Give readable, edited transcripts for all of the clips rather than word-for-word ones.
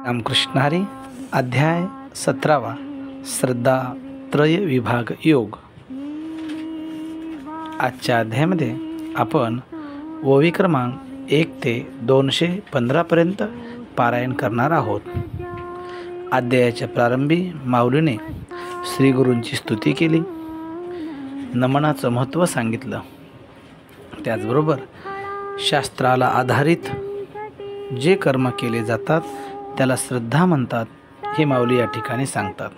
रामकृष्ण हरी. अध्याय 17. श्रद्धा त्रय विभाग योग. आजच्या अध्यायामध्ये आपण ओवी क्रमांक 1 ते 215 पर्यंत पारायण करणार आहोत. अध्यायाच्या प्रारंभी माऊलीने श्री गुरूंची स्तुती केली, नमनाचं महत्त्व सांगितलं. त्याचबरोबर शास्त्राला आधारित जे कर्म केले जातात त्याला श्रद्धा म्हणतात हे माऊली या ठिकाणी सांगतात.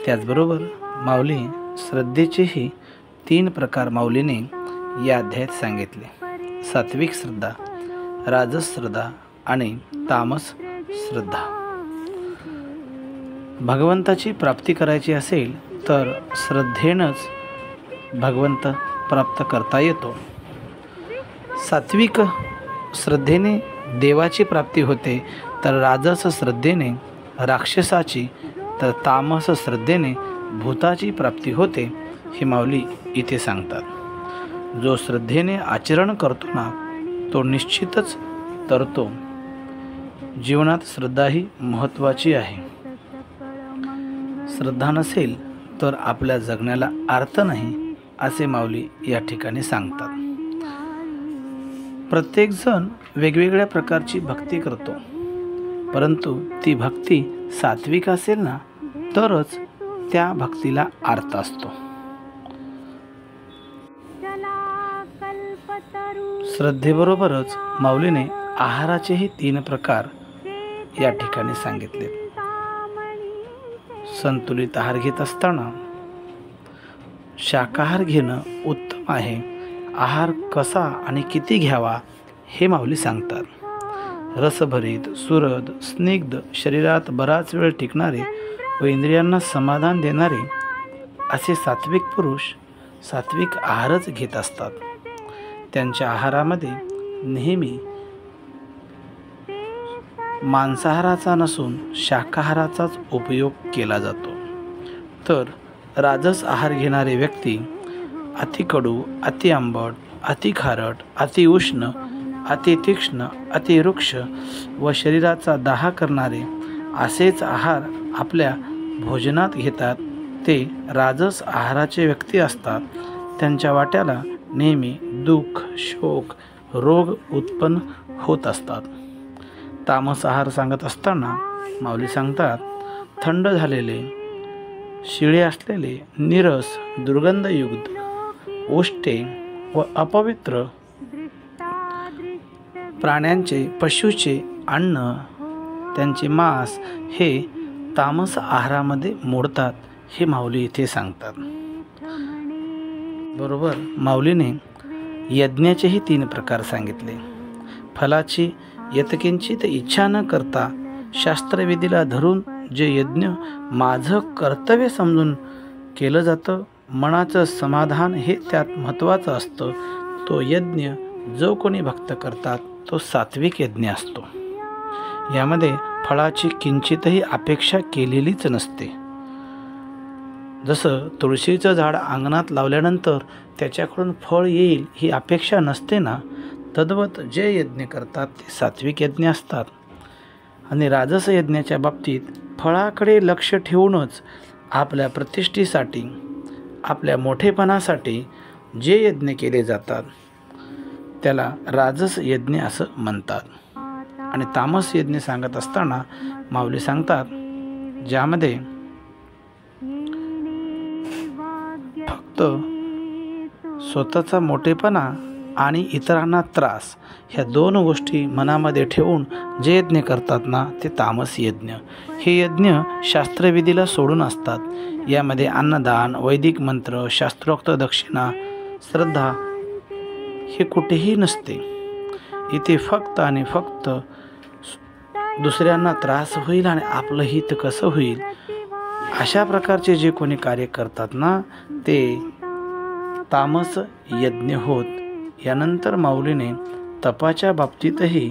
त्याचबरोबर माऊली श्रद्धेचेही 3 प्रकार माऊलीने या अध्यायात सांगितले. सात्विक श्रद्धा, राजस श्रद्धा आणि तामस श्रद्धा. भगवंताची प्राप्ती करायची असेल तर श्रद्धेनंच भगवंत प्राप्त करता येतो. सात्विक श्रद्धेने देवाची प्राप्ती होते, तर राजस श्रद्धेने राक्षसाची, तर तामस श्रद्धेने भूताची प्राप्ती होते हे माऊली इथे सांगतात. जो श्रद्धेने आचरण करतो ना तो निश्चितच तरतो. जीवनात श्रद्धा ही महत्त्वाची आहे. श्रद्धा नसेल तर आपल्या जगण्याला अर्थ नाही असे माऊली या ठिकाणी सांगतात. प्रत्येकजण वेगवेगळ्या प्रकारची भक्ती करतो, परंतु ती भक्ती सात्विक असेल ना तरच त्या भक्तीला अर्थ असतो. श्रद्धेबरोबरच माऊलीने आहाराचेही 3 प्रकार या ठिकाणी सांगितले. संतुलित आहार घेत असताना शाकाहार घेणं उत्तम आहे. आहार कसा आणि किती घ्यावा हे माऊली सांगतात. रसभरीत, सुरद, स्निग्ध, शरीरात बराच वेळ टिकणारे व इंद्रियांना समाधान देणारे असे सात्विक पुरुष सात्विक आहारच घेत असतात. त्यांच्या आहारामध्ये नेहमी मांसाहाराचा नसून शाकाहाराचाच उपयोग केला जातो. तर राजस आहार घेणारे व्यक्ती अति कडू, अति आंबट, अति खारट, अति उष्ण, अति तीक्ष्ण, अति रुक्ष व शरीराचा दाह करणारे असेच आहार आपल्या भोजनात घेतात. ते राजस आहाराचे व्यक्ती असतात. त्यांच्या वाट्याला नेहमी दुःख, शोक, रोग उत्पन्न होत असतात. तामस आहार सांगत असताना माऊली सांगतात, थंड झालेले, शिळे असलेले, नीरस, दुर्गंधयुक्त, उष्टे व अपवित्र प्राण्यांचे, पशूचे अन्न, त्यांचे मांस हे तामस आहारामध्ये मोडतात हे माऊली इथे सांगतात. बरोबर माऊलीने यज्ञाचेही 3 प्रकार सांगितले. फलाची यत्किंचित इच्छा न करता शास्त्रविधीला धरून जे यज्ञ माझं कर्तव्य समजून केलं जातं, मनाचं समाधान हे त्यात महत्त्वाचं असतं, तो यज्ञ जो कोणी भक्त करतात तो सात्विक यज्ञ असतो. यामध्ये फळाची किंचितही अपेक्षा केलेलीच नसते. जसं तुळशीचं झाड अंगणात लावल्यानंतर त्याच्याकडून फळ येईल ही अपेक्षा नसते ना, तद्वत जे यज्ञ करतात ते सात्विक यज्ञ असतात. आणि राजस यज्ञाच्या बाबतीत फळाकडे लक्ष ठेवूनच आपल्या प्रतिष्ठेसाठी, आपल्या मोठेपणासाठी जे यज्ञ केले जातात त्याला राजस यज्ञ असं म्हणतात. आणि तामस यज्ञ सांगत असताना माऊली सांगतात, ज्यामध्ये फक्त स्वतःचा मोठेपणा आणि इतरांना त्रास ह्या 2 गोष्टी मनामध्ये ठेवून जे यज्ञ करतात ना ते तामस यज्ञ. हे यज्ञ शास्त्रविधीला सोडून असतात. यामध्ये अन्नदान, वैदिक मंत्र, शास्त्रोक्त दक्षिणा, श्रद्धा हे कुठेही नसते. इथे फक्त आणि फक्त दुसऱ्यांना त्रास होईल आणि आपलं हित कसं होईल अशा प्रकारचे जे कोणी कार्य करतात ना ते तामस यज्ञ होत. यानंतर माऊलीने तपाच्या बाबतीतही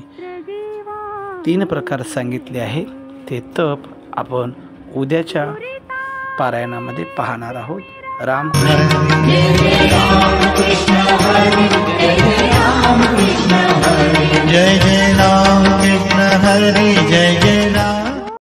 3 प्रकार सांगितले आहेत. ते तप आपण उद्याच्या पारायणामध्ये पाहणार आहोत. रामकृष्ण जय जय राम कृष्ण हरी जय जय